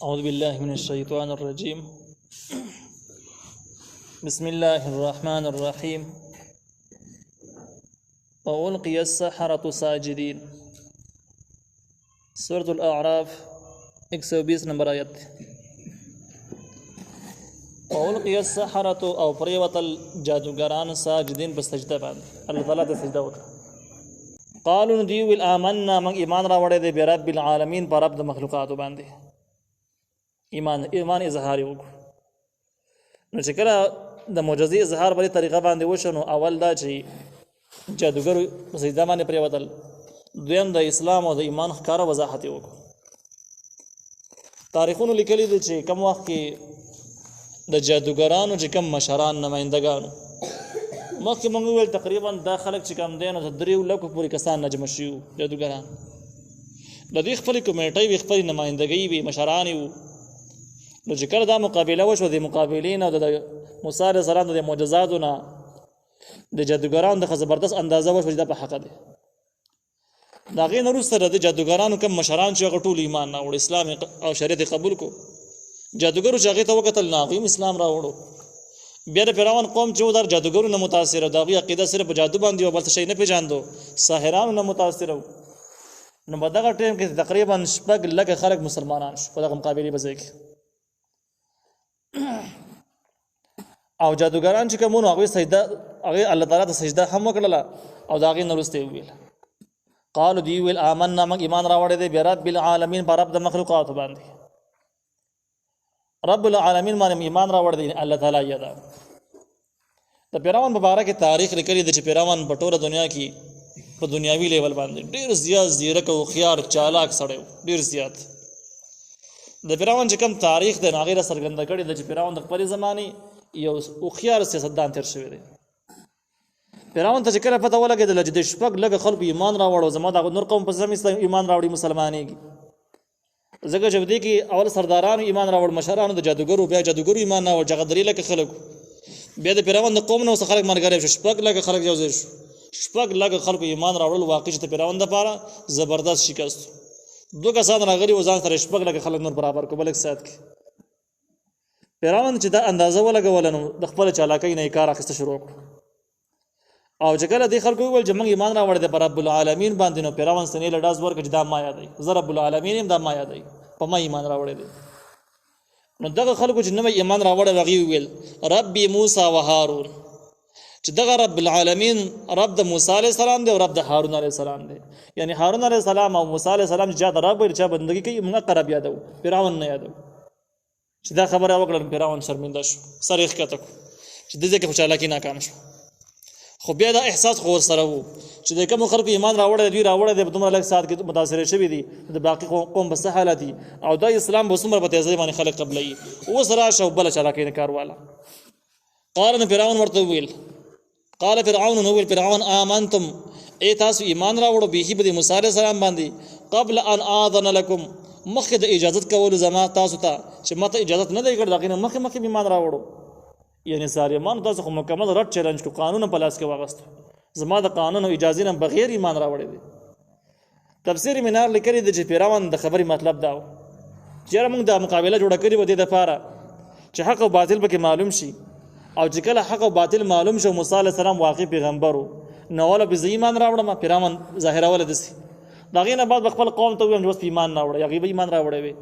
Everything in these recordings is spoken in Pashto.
أعوذ بالله من الشيطان الرجيم. بسم الله الرحمن الرحيم. وألقي السحرة ساجدين. سورة الأعراف 120 نمبر آیت. وألقي السحرة او پریوت الجادوگران ساجدين په سجده باندې الله تعالی ته سجده وکړه. قالوا ندیو آمنا من ایمان راوړی دی برب العالمین پر رب د مخلوقات باندې ایمان اظهار وکړو. نو چې کله د معجزې اظهار په طریقه باندې وشو نو اول دا چې جادوګر سجده باندې پریوتل، دویم د اسلام او د ایمان ښکاره وضاحت وکړو. تاریخونو لیکلي دي چې کوم وخت کې د جادوګرانو چې کوم مشران نمائندګانو مخکې موږ ویل تقریبا دا خلک چې کوم دی نو 3 لکو پورې کسان نجم شوي جادوګران، د دې خپلې کمیټۍ وي، خپلې نمائندګۍ وي، مشران وي. نو چې کله دا مقابله وشوه د مقابلین او د موسی علیه السلام د معجزاتو نه د جادوګرانو د زبردست اندازه وشوه چې دا په حقه دی. د هغې نه وروسته د جادوګرانو کوم مشران چې هغه ټول ایمان راوړ، اسلام او شریعت قبول کو. جادوګرو چې هغې ته وکتل نو هغوی هم اسلام راوړو. بیا د فرعون قوم چې و دا جادوګرو نه متاثر و، د هغوی عقیده صرف په جادو باندې و، بل څه شی نه پېژاندو، ساحرانو نه متاثر و. نو په دغه ټایم کې تقریبا 6 لکه خلک مسلمانان شو په دغه مقابلې په ځای کې. او جادوګران چې کوم هغوی سجده هغې الله تعالی ته سجده هم وکړله او د هغې نه وروسته یې وویل قالو دوی ویل آمنا موږ ایمان راوړی دی برب العالمین په رب د مخلوقاتو باندې. رب العالمین باندې ایمان راوړی دی الله تعالی یې ده. د فرعون په باره کې تاریخ لیکلی دی چې فرعون په ټوله دنیا کې په دنیاوي لیول باندې ډېر زیات زیرک او هوښیار چالاک سړی و، ډېر زیات. د فرعون چې کوم تاریخ دی نو هغې را څرګنده کړې ده چې فرعون د خپلې زمانې یو هوښیار سیاستدان تېر شوی دی. فرعون ته چې کله پته ولګېدله چې د 6 لکه خلکو ایمان راوړو، زما د نور قوم په سم ایمان راوړي، مسلمانېږي. ځکه چې په دې کې اول سردارانو ایمان راوړ، مشرانو د جادوګرو، بیا جادوګرو ایمان راوړ، چې هغه 3 لکه خلکو. بیا د فرعون د قوم نه اوس خلک ملګری شو، 6 لکه خلک یو ځای شو. 6 لکه خلکو ایمان راوړل واقع چې د فرعون دپاره زبردست شکست. 2 کسان راغلي و ځان سره 6 لکه خلک نور برابر کو بل یک ساعت کې. فرعون چې دا اندازه ولګوله نو د خپل چالاکۍ نه یې کار اخیسته شروع کړو. او چې کله دې خلکو وویل چې موږ ایمان راوړی دی په رب العالمین باندې، نو فرعون ستنې له ډاز ورکړه چې دا ما یادوي، زه رب العالمین یم، دا ما یادوي، په ما ایمان راوړی دی. نو دغه خلکو چې نوی ایمان راوړی هغوی وویل ربي موسی و هارون، چې دغه رب العالمین رب د موسی علیه السلام دی او رب د هارون علیه السلام دی. یعنی هارون علیه السلام او موسی علیه السلام چې چا ته رب ویل، چا بندګي کوي، موږ هغه رب یادوو، فرعون نه یادوو. چې دا خبره وکړه فرعون شرمنده شو، سر یې ښکته کړو چې دې ځای کې په چالاکي ناکام شو. خو بیا دا احساس خو ورسره و چې د کومو خلکو ایمان راوړی دی، دوی راوړی دی په دومره لږ ساعت کې متاثره شوي دي، د باقي قوم په څه حالت دي، او دا اسلام به څومره په تیزۍ باندې خلک قبلوي. اوس راشه او بله چالاکۍ نه کار واله. قال نو فرعون ورته وویل قال فرعون نو ویل فرعون آمنتم، ای تاسو ایمان راوړو به په موسی علیه السلام باندې قبل ان آذن لکم، مخکې د اجازت کولو زما تاسو ته چې ما ته اجازت نه دی کړی، د هغې نه مخکې ایمان راوړو. یعنی ظالمانو تاسو خو مکمل رد چیلنج کو، قانون په لاس کې واغستو، زما د قانون او اجازې نه بغیر ایمان راوړی دی. تفسیر منار لیکلی دی چې فرعون د خبرې مطلب دا و چې یاره موږ دا مقابله جوړه کړې وه دې دپاره چې حق او باطل پکې معلوم شي، او چې کله حق او باطل معلوم شو موسی علیه السلام واقعي پیغمبر و، نو اوله به زه ایمان راوړم. فرعون ظاهروله داسې، د هغې نه بعد به خپل قوم ته ووایم چې اوس په ایمان نه وړئ، هغوی به ایمان راوړی وي.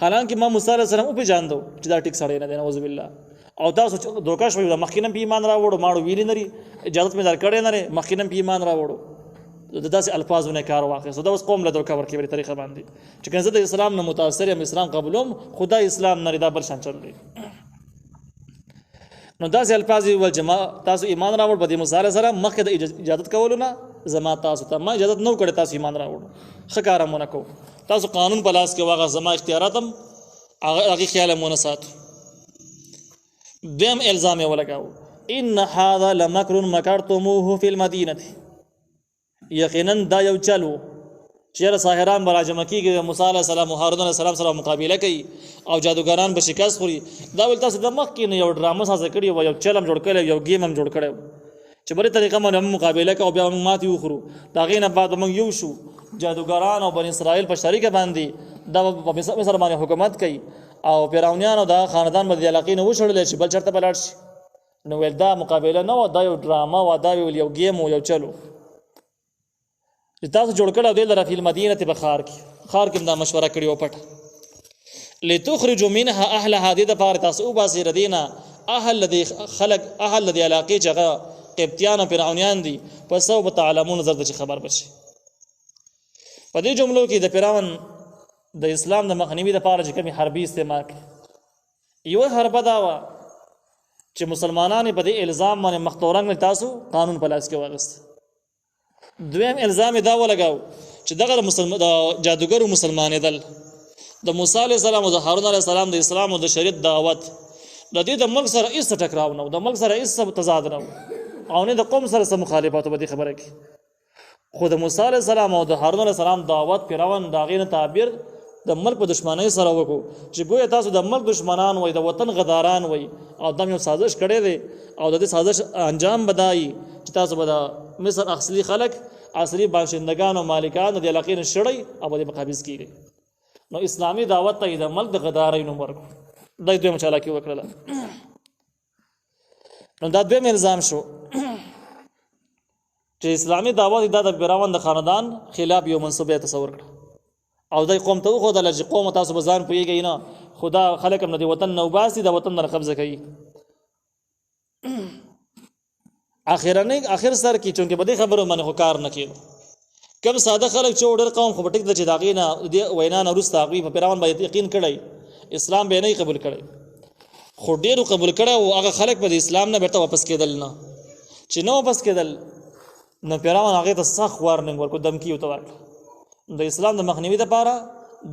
حالانکې ما موسی علیه السلام وپېژاندو چې دا ټیک سړی نه دی، نعوذ بالله. او تاسو دوکه شوئ، د مخکې نه په ایمان راوړو، ماړو ویلي نه لري، اجازت مې درکړی نه دی، مخکې نه په ایمان راوړو، د داسې الفاظو نه کار واخیستو. دا اوس قوم له دوکه ورکوي په طریقه باندې چې که زه د اسلام نه متاثر یم، اسلام قبولوم، خو دا اسلام نه دی، دا بل شان چل دی. نو داسې الفاظ یې وویل چې ما تاسو ایمان راوړ په دې موسی علیه السلام مخکې د اجازت کولو نه، زما تاسو ته ما اجازت نه وکړې تاسو ایمان راوړو، ښه کار هم ونه کوو، تاسو قانون په لاس کې واغه، زما اختیارات هم هغې خیال هم ونه ساتو. دویم الزام یې ولګاو ان هذا لمکر مکرتموه فی المدینه، یقینا دا یو چل و چې یاره ساحران به راجمع کېږي، موسی علیه السلام او هارون علیه السلام سره مقابله کوي او جادوګران به شکست خوري. دا ویل تاسو د مخکې نه یو ډرامه سازه کړې وه، یو چل هم جوړ کړی، یو ګیم هم جوړ کړی و چې بلې طریقه باندې هم مقابله کوو، بیا موږ ماتې وخورو. د هغې نه بعد به موږ یو شو جادوګران او بني اسرائیل په شریکه باندې دا په مصر باندې حکومت کوي او فرعونانو دا خاندان باندې علاقې نه وشړل چې بل چرته بلاړ شي. نو ول دا مقابله نه و، دا یو ډراما و، دا یو گیم و، یو چلو چې تاسو جوړ کړو د لره فی المدینه په خار کې دا مشوره کړی و پټ لتخرجوا منها اهلها دې د پاره تاسو باسي ردینا اهل الذي خلق اهل الذي علاقه جگہ قبطیان او فرعونیان دي پس او تعلمون نظر د خبر بشي. په دې جملو کې د فرعون د اسلام د مخنیوي لپاره چې کومي حربي استعمال یو حربه دا و چې مسلمانانو په دې الزام باندې مختورنګ تاسو قانون په لاس کې واغست. دویم الزام دا ولګاو چې دغه د جادوګرو مسلمانېدل د موسی علیه السلام او د هارون علیه السلام د اسلام او د شریعت دعوت د دې د ملک سره هیڅ ټکراو نه، د ملک سره هیڅ تضاد نه او نه د قوم سره سم مخالفت په دې خبره کې. خو د موسی علیه السلام او د هارون علیه السلام دعوت فرعون دا غینه تعبیر د ملک په دشمنی سره وکړو چې ګویا تاسو د ملک دشمنان وای، د وطن غداران وای او دم یو سازش کړی دی او د دې سازش انجام بدایي چې تاسو به د مصر اصلي خلک اصلي باشندگان او مالکان د علاقې نه شړی او د مقابز کیږي. نو اسلامی دعوت ته د ملک د غدارۍ نوم ورکړو. دا دوی مچالاکي وکړه. نو دا دویم الزام شو چې اسلامی دعوت د فرعون د خاندان خلاف یو منصوبه تصور کړ او دای قوم ته خو د لږ قوم تاسو بزان پویږئ نه، خدا خلق هم د وطن نو باسي د وطن نه قبضه کوي. اخر سر کې چونکه بده خبرو باندې خو کار نه کیږي. کم ساده خلک چې وړر قوم خو ټیک د چې داغینه د وینا نه روسته غوي په فرعون باندې یقین کړی، اسلام به نه قبول کړی، خو ډیرو قبول کړه او هغه خلک به د اسلام نه بیرته واپس کېدل نه چې نو واپس کېدل. نو فرعون هغه ته سخت وارننګ ورکو، دمکی وته ورکړه د اسلام د مخنیوي لپاره.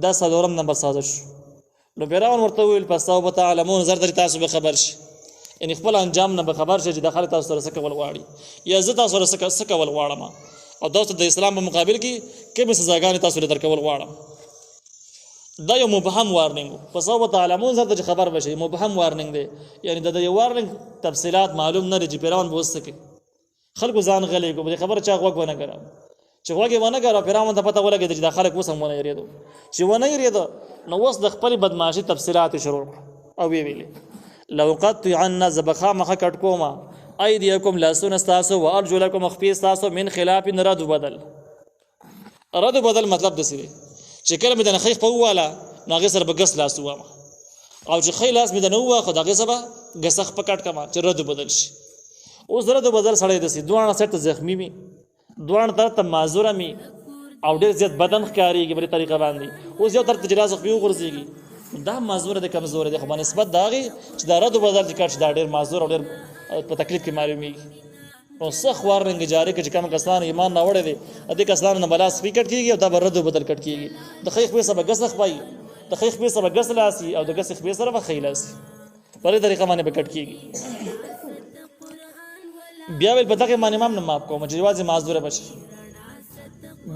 د څلورم نمبر سازش. نو فرعون ورته ویل پس او تعلمون زر در تاسو به خبر شي، یعنی خپل انجام نه به خبر شي چې د خلک تاسو سره څه کول غواړي یا زه تاسو سره څه کول غواړم او تاسو د اسلام په مقابل کې کومه سزاګانې تاسو له درکول غواړم. دا یو مبهم وارننګ پس او تعلمون زر در خبر بشي. مبهم وارننګ دی، یعنی د یو وارننګ تفصيلات معلوم نه لري چې فرعون بوسته کې خلکو ځان غلې کو به خبر چا غوږ ونه کړو چې غوږی ونه کړو. فرعون ته پته ولګید چې د خلک وسم ونه یریدو چې ونه یریدو. نو وس د خپل بدمعشي تفصيلات شروع او ویلې لو قطعنا زبخا مخ کټ کوما ايديكم لاسون استاسو وارجلكم مخفي استاسو من خلاف رد بدل. رد بدل مطلب د سری چې کله مې د نخیخ په واله ناغه سره بغس لاسو وامه او چې خې لاس مې د نو واخه دغه سبا غسخ پکټ کما چې رد بدل شي. اوس رد بدل سړی د سي دوه سره زخمی می دوه تر ته معذور می او ډیر زیات بدن ښکاریږي په طریقه باندې. اوس یو تر تجراز خو غورځيږي دا معذور د کمزور دي، خو په نسبت داغي چې دا رد بدل د کټ دا ډیر معذور او ډیر په تکلیف کې معلومیږي. نو سخ وارنګ جاری کې چې کوم کسان ایمان نه وړي دي ا دې کسان نه بلا سپیکټ کیږي او دا رد بدل کټ کیږي. د خیخ په سبب غسخ پای د خیخ په سبب غسل لاسي او د غسخ په سبب خیلاسي په دې طریقه باندې بکټ کیږي. بیا ول بدغه باندې امام نه ماپ کوم چې واځي معذور بشي.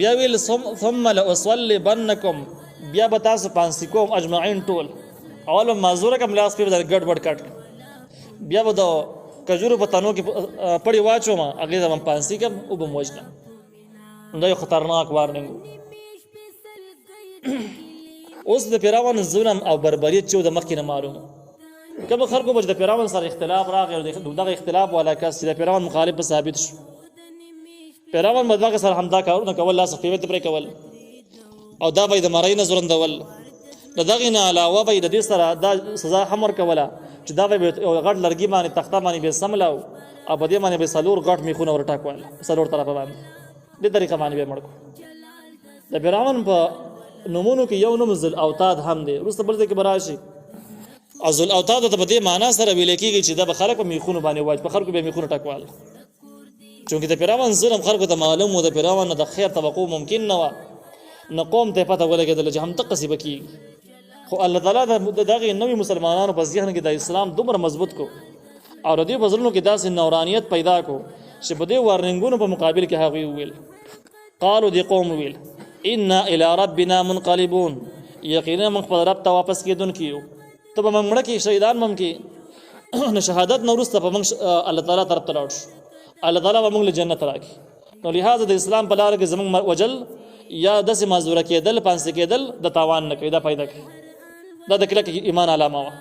بیا ویل ثم لاصلبنکم بیا به تاسو پانسی کوم اجمعین ټول اول معذور کوم لاس په ګډ وډ کټ بیا به د کجورو په تنو کې پړی واچو ما هغه زم پانسی کوم او به موجنه. دا یو خطرناک وارننګ. اوس د فرعون ظلم او بربریت چې د مخکې نه معلومه کله خلکو به د فرعون سره اختلاف راغی او دغه اختلاف ولا کس د فرعون مخالف ثابت شو. فرعون مدغه سره همدا کارونه کول لاس قیمت پرې کول او دا به د مړی نه زرندول. دغه نه علاوه به د دې سره دا سزا حمر کوله چې دا به غټ لرګي باندې تخته باندې به سملاو او په دې باندې به سلور غټ میخونه ورټاکول سلور طرف باندې د طریقه باندې به مړکو. د فرعون په نمونو کې یو نوم ذل اوتاد هم دی، روسته بل ځای کې براشي. ذل اوتاد ته په دې معنی سره ویل کېږي چې دا به خلک په میخونه باندې واج په خلکو به میخونه ټاکوال. چونکه د فرعون ظلم خلکو ته معلوم و، د فرعون د خیر توقع ممکن نه و، نه قوم ته پته ولګېدل چې هم تقسی بکی. خو الله تعالی دغه نوې مسلمانانو په ذهن کې د اسلام دومره مضبوط کو او د دې بزرګونو کې داسې نورانیت پیدا کو چې په دې وارننګونو په مقابل کې هغه ویل قالو دی قوم ویل ان الى ربنا منقلبون یقینا من خپل رب ته واپس کېدونکي یو. ته به موږ مړه کې شهیدان مم کې نه شهادت نو وروسته په موږ الله تعالی طرف ته لاړ شو. الله تعالی به موږ له جنت راکړي. نو لہذا د اسلام په لار کې زموږ وجل یا داسې معذوره کېدل پانسې کېدل د تاوان نه کوي دا پیدا کوي دا د کلک ایمان علامه وه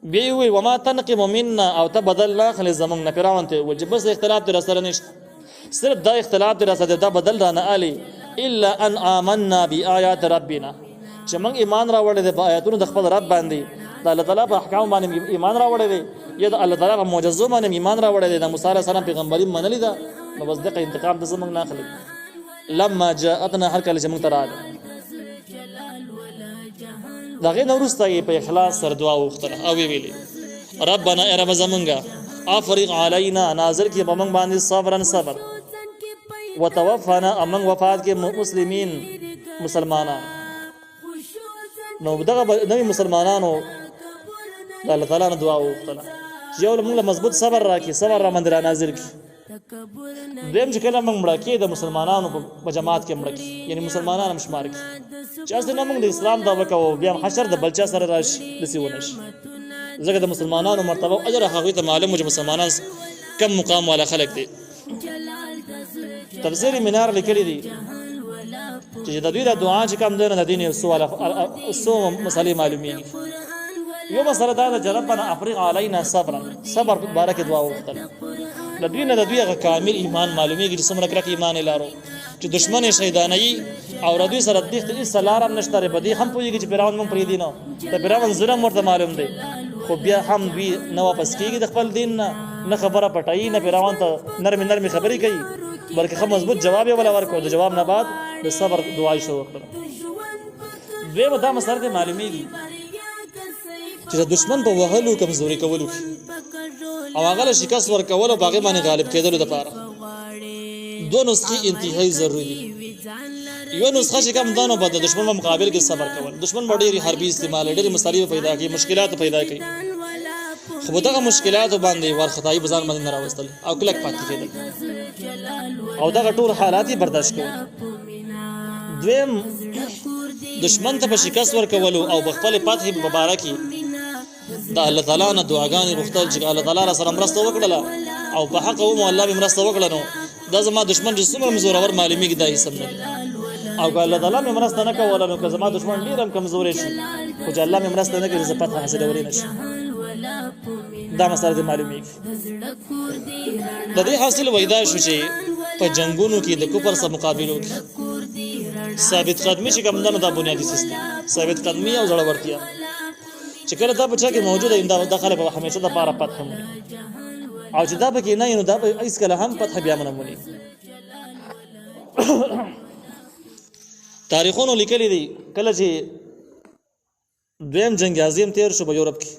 بیا یې وویل وما تنقم منا او ته بدل نه اخلې زموږ نه فرعون ته وویل چې بس اختلاف دې راسره نشته صرف دا اختلاف دې راسره دا بدل رانه الی الا ان آمنا بآیات ربنا چې موږ ایمان راوړی دی په آیاتونو د خپل رب باندې د الله تعالی په احکام باندې ایمان راوړی دی یا د الله تعالی په معجزو باندې ایمان راوړی دی د موسی علیه السلام پیغمبري منلې ده نو بس دغه انتقام د زموږ نه اخلي لما جاءتنا هر کله چې موږ ته راغله د هغې نه وروسته یې په اخلاص سره دعا وغوښتله او ویې ویلې ربنا ای رب زمونږه افرغ علینا نازل کړي په موږ باندې صبرا صبر وتوفنا او موږ وفات کې مسلمین مسلمانان نو دغه نوي مسلمانانو د الله تعالی نه دعا وغوښتله چې یو موږ له مضبوط صبر راکړي صبر را باندې را نازل کړي دویم چې کله موږ مړه کېږو د مسلمانانو په جماعت کې مړه کړي یعنې مسلمانان هم شمار کړي چې هسې نه موږ د اسلام دعوه کوو بیا هم حشر د بل چا سره راشي داسې ونه شي ځکه د مسلمانانو مرتبه او اجر هغوی ته معلوم و چې مسلمانان کم مقام والا خلک دي تفسیر منار لیکلی دي چې د دوی د دعا چې کم دی نه د دین یو څو مسلې معلومیږي یو مسله دا ده چې ربنا افرغ علینا صبرا صبر باره کې دعا وغوښتله د دوی نه د دوی هغه کامل ایمان معلومیږي چې څومره کلک ایمان یې لرو چې دشمن یې شهیدانوي او د دوی سره تېښته هېڅ لاره هم نشته دی په دې هم پوهېږي چې فرعون موږ پرېږدي نه د فرعون ظلم ورته معلوم دی خو بیا هم دوی نه واپس کېږي د خپل دین نه خبره پټوي نه فرعون ته نرمې خبرې کوي بلکې ښه مضبوط جواب یې ولا ورکړو د جواب نه بعد د صبر دعا یې شروع کړه دویمه دا مسله دې معلومیږي چې د دشمن په وهلو کمزوري کولو او هغه له شکست ورکولو په هغې باندې غالب کېدلو دپاره دوه نسخې انتهایي ضروري دي یوه نسخه چې کوم دا نو به د دشمن په مقابل کې صبر کول دشمن به ډېرې حربي استعمال ډېرې مسالې پیدا کوي مشکلات پیدا کوي خو په دغه مشکلاتو باندې وارخطایي په ځان باندې نه راوستل او کلک پاتې کېدل او دغه ټول حالات یې برداشت کول دویم دشمن ته په شکست ورکولو او په خپلې فتحې په باره کې د الله تعالی نه دعاګانې غوښتل چې الله تعالی را سره مرسته وکړله او په حق ومو الله مې مرسته وکړه نو دا زما دشمن چې څومره مې زورور معلومیږي دا هېڅ هم نه دي او که الله تعالی مې مرسته نه کوله نو که زما دشمن ډېر هم کمزوری شي خو چې الله مې مرسته نه کوي زه فتحه حاصلولی نه شي دا مسله دې معلومیږي د دې حاصل ویدا شو چې په جنګونو کې د کفر سره مقابلو کې ثابت قدمي چې کوم دا بنیادي سیستم ثابت قدمي او زړورتیا چې کله دا بچا کې موجوده دا داخله په همیشه د پاره پته هم او چې دا پکې نه نو دا هیڅ کله هم پته بیا نه مونږ تاریخونو لیکلي دي کله چې دویم جنگ عظیم تیر شو په یورپ کې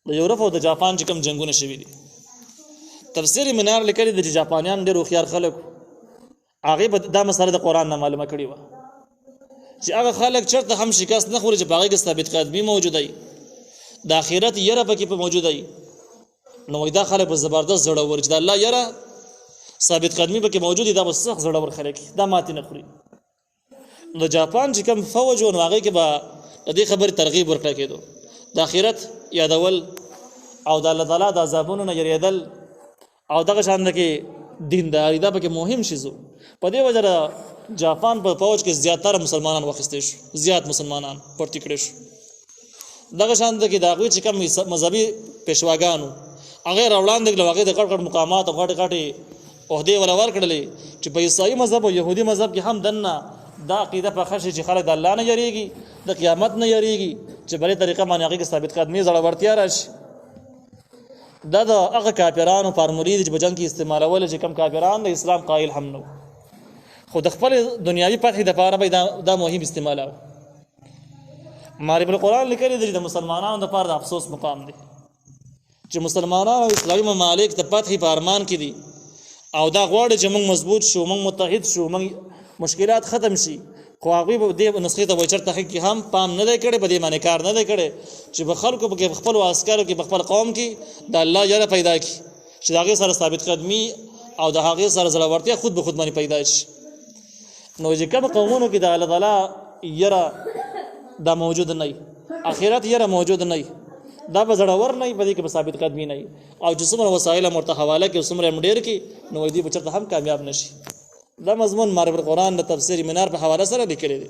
د یورپ او د جاپان چې کوم جنگونه شوي دي تفسیر منار لیکلي دي چې جاپانیان ډېر هوښیار خلک هغې به دا مسله د قرآن نه معلومه کړې وه چې هغه خلک چېرته هم شکست نه خوري چې په هغې کې ثابت قدمي موجوده وي د آخرت یره پکې په موجوده وي نو دا خلک به زبردست زړور چې د الله یره ثابت قدمي پکې موجود وي دا به سخت زړور خلک دا ماتې نه خوري نو د جاپان چې کوم فوج و نو هغې کې به د دې خبرې ترغیب ورکړه کېدو د آخرت یادول او د الله تعالی د عذابونو نه یریدل او دغه شان کې دینداري دا پکې مهم شیزو په دې وجه جاپان په فوج کې زیاتره مسلمانان واخیستی شو زیات مسلمانان پورته کړي شو دغه شان کې د هغوی چې کوم مذهبي پیشواګانو هغې راوړاندې کړل هغې د غټ غټ مقامات او غټې غټې عهدې وله ورکړلې چې په عیسایي مذهب او یهودي مذهب کې هم دننه دا عقیده پخه شي چې خلک د الله نه یریږي د قیامت نه یریږي چې بلې طریقه باندې هغې کې ثابت قدمي زړورتیا راشي دا د هغه کافرانو فارمولې دي چې په جنګ کې استعمالول چې کوم کافران د اسلام قایل هم نه خو د خپل دنیاوي فتحې دپاره به دا مهم استعمالوه معرب القرآن لیکلی دی چې د مسلمانانو دپاره د افسوس مقام دی چې مسلمانان او اسلامي ممالک د فتحې په ارمان کې دي او دا غواړي چې موږ مضبوط شو موږ متحد شو موږ مشکلات ختم شي خو هغوی به دې نسخې ته وایي چېرته کې هم پام نه دی کړی په دې باندې کار نه دی کړی چې په خلکو کې په خپلو عسکرو کې په خپل قوم کې د الله یره پیدا کړي چې د هغې سره ثابت قدمي او د هغې سره زړورتیا خود به خود باندې پیدا شي نو چې کوم قومونو کې د الله تعالی یره دا موجود نه وي آخرت یره موجود نه وي دا به زړور نه وي په دې کې به ثابت قدمي نه وي او چې څومره وسایل هم ورته حواله کړي څومره هم ډېر کړي نو دوی به چېرته هم کامیاب نه شي دا مضمون معرفت القرآن د تفسیر منار په حواله سره لیکلی دی